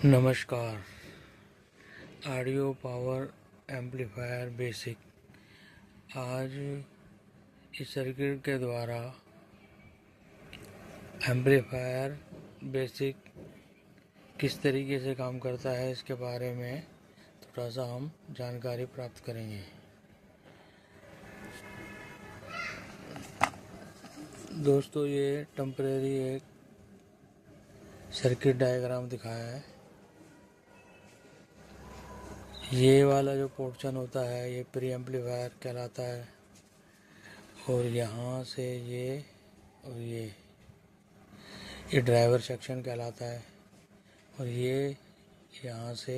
नमस्कार। Audio power amplifier basic. आज इस सर्किट के द्वारा एम्पलीफायर बेसिक किस तरीके से काम करता है इसके बारे में थोड़ा सा हम जानकारी प्राप्त करेंगे। दोस्तों, ये टेम्परेरी एक सर्किट डायग्राम दिखाया है। ये वाला जो पोर्शन होता है ये प्री एम्पलीफायर कहलाता है, और यहाँ से ये और ये ड्राइवर सेक्शन कहलाता है, और ये यहाँ से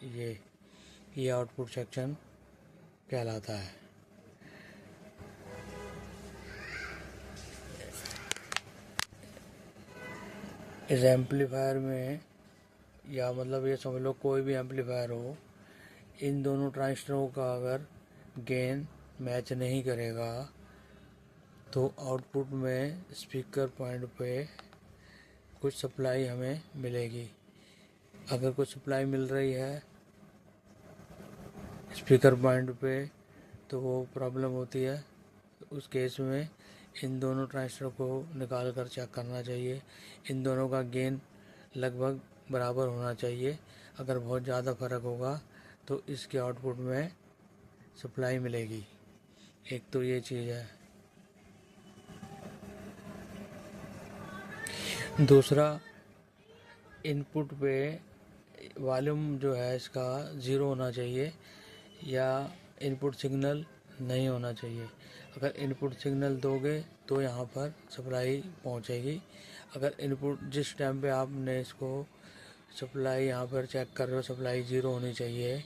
ये आउटपुट सेक्शन कहलाता है। इस एम्पलीफायर में, या मतलब ये समझ लो कोई भी एम्पलीफायर हो, इन दोनों ट्रांजिस्टरों का अगर गेन मैच नहीं करेगा तो आउटपुट में स्पीकर पॉइंट पे कुछ सप्लाई हमें मिलेगी। अगर कुछ सप्लाई मिल रही है स्पीकर पॉइंट पे तो वो प्रॉब्लम होती है। उस केस में इन दोनों ट्रांजिस्टर को निकाल कर चेक करना चाहिए। इन दोनों का गेन लगभग बराबर होना चाहिए। अगर बहुत ज़्यादा फर्क होगा तो इसके आउटपुट में सप्लाई मिलेगी। एक तो ये चीज़ है। दूसरा, इनपुट पे वॉल्यूम जो है इसका ज़ीरो होना चाहिए, या इनपुट सिग्नल नहीं होना चाहिए। अगर इनपुट सिग्नल दोगे तो यहाँ पर सप्लाई पहुँचेगी। अगर इनपुट जिस टाइम पे आपने इसको सप्लाई यहाँ पर चेक कर रहे हो सप्लाई ज़ीरो होनी चाहिए,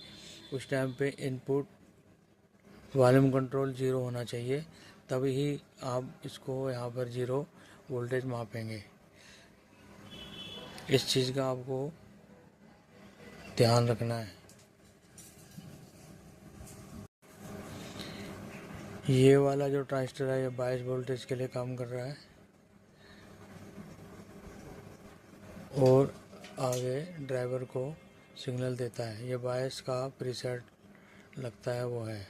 उस टाइम पे इनपुट वॉल्यूम कंट्रोल ज़ीरो होना चाहिए, तभी आप इसको यहाँ पर ज़ीरो वोल्टेज मापेंगे। इस चीज़ का आपको ध्यान रखना है। ये वाला जो ट्रांजिस्टर है ये 22 वोल्टेज के लिए काम कर रहा है, और आगे ड्राइवर को सिग्नल देता है। ये 22 का प्रीसेट लगता है वो है,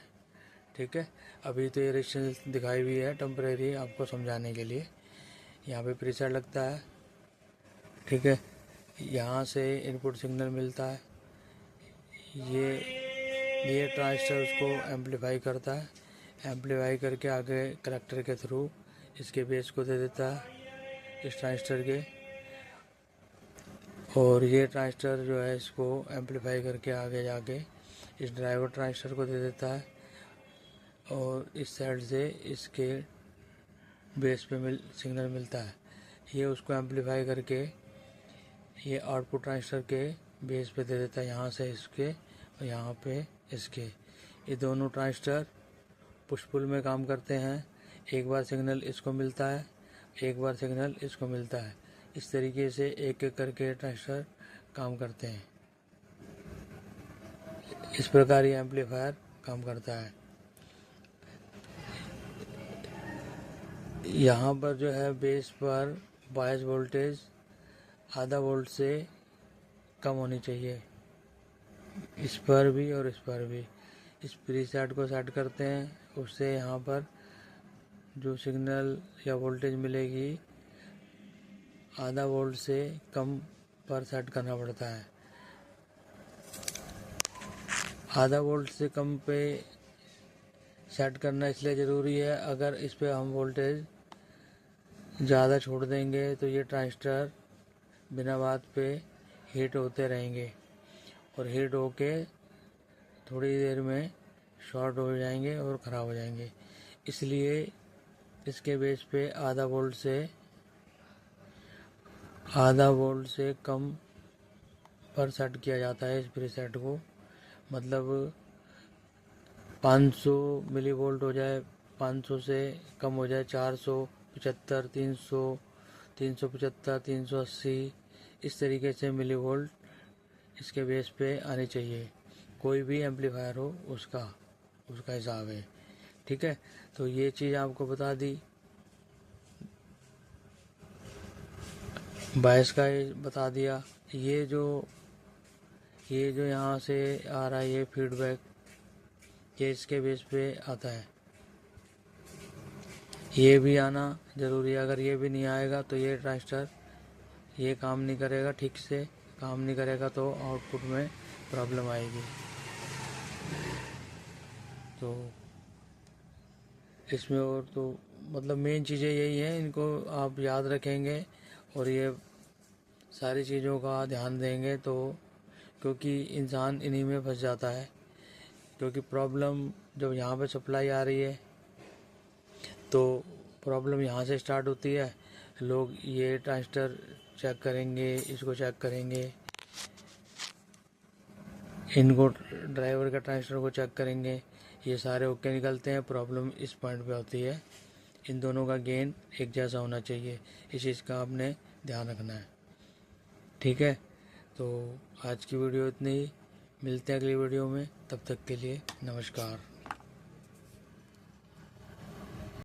ठीक है। अभी तो ये रेजिस्टेंस दिखाई हुई है टेम्परेरी, आपको समझाने के लिए। यहाँ पे प्रीसेट लगता है, ठीक है। यहाँ से इनपुट सिग्नल मिलता है। ये ट्रांजिस्टर उसको एम्पलीफाई करता है। एम्पलीफाई करके आगे कलेक्टर के थ्रू इसके बेस को दे देता है इस ट्रांजिस्टर के, और ये ट्रांजिस्टर जो है इसको एम्पलीफाई करके आगे जाके इस ड्राइवर ट्रांजिस्टर को दे देता है, और इस साइड से इसके बेस पे सिग्नल मिलता है। ये उसको एम्पलीफाई करके ये आउटपुट ट्रांजिस्टर के बेस पे दे देता है, यहाँ से इसके और यहाँ पे इसके। ये दोनों ट्रांजिस्टर पुश पुल में काम करते हैं। एक बार सिग्नल इसको मिलता है, एक बार सिग्नल इसको मिलता है। इस तरीके से एक एक करके ट्रांजिस्टर काम करते हैं। इस प्रकार ये एम्पलीफायर काम करता है। यहाँ पर जो है बेस पर बायस वोल्टेज आधा वोल्ट से कम होनी चाहिए, इस पर भी और इस पर भी। इस प्रीसेट को सेट करते हैं, उससे यहाँ पर जो सिग्नल या वोल्टेज मिलेगी आधा वोल्ट से कम पर सेट करना पड़ता है। आधा वोल्ट से कम पे सेट करना इसलिए ज़रूरी है, अगर इस पे हम वोल्टेज ज़्यादा छोड़ देंगे तो ये ट्रांजिस्टर बिना बात पे हीट होते रहेंगे, और हीट होके थोड़ी देर में शॉर्ट हो जाएंगे और ख़राब हो जाएंगे। इसलिए इसके बेस पे आधा वोल्ट से कम पर सेट किया जाता है इस प्रीसेट को। मतलब 500 मिली वोल्ट हो जाए, 500 से कम हो जाए, 475, 300, 375, 380, इस तरीके से मिली वोल्ट इसके बेस पे आनी चाहिए। कोई भी एम्पलीफायर हो उसका हिसाब है, ठीक है। तो ये चीज़ आपको बता दी। 22 का बता दिया। ये जो ये जो यहाँ से आ रहा है ये फीडबैक, ये इसके बेस पे आता है। ये भी आना ज़रूरी है। अगर ये भी नहीं आएगा तो ये ट्रांजिस्टर ये काम नहीं करेगा, ठीक से काम नहीं करेगा, तो आउटपुट में प्रॉब्लम आएगी। तो इसमें और तो मतलब मेन चीज़ें यही हैं, इनको आप याद रखेंगे और ये सारी चीज़ों का ध्यान देंगे तो, क्योंकि इंसान इन्हीं में फंस जाता है। क्योंकि प्रॉब्लम जब यहाँ पे सप्लाई आ रही है तो प्रॉब्लम यहाँ से स्टार्ट होती है। लोग ये ट्रांजिस्टर चेक करेंगे, इसको चेक करेंगे, इनको ड्राइवर का ट्रांजिस्टर को चेक करेंगे, ये सारे ओके निकलते हैं। प्रॉब्लम इस पॉइंट पे होती है। इन दोनों का गेन एक जैसा होना चाहिए, इस चीज़ का आपने ध्यान रखना है। ठीक है, तो आज की वीडियो इतनी ही। मिलते हैं अगली वीडियो में, तब तक के लिए नमस्कार।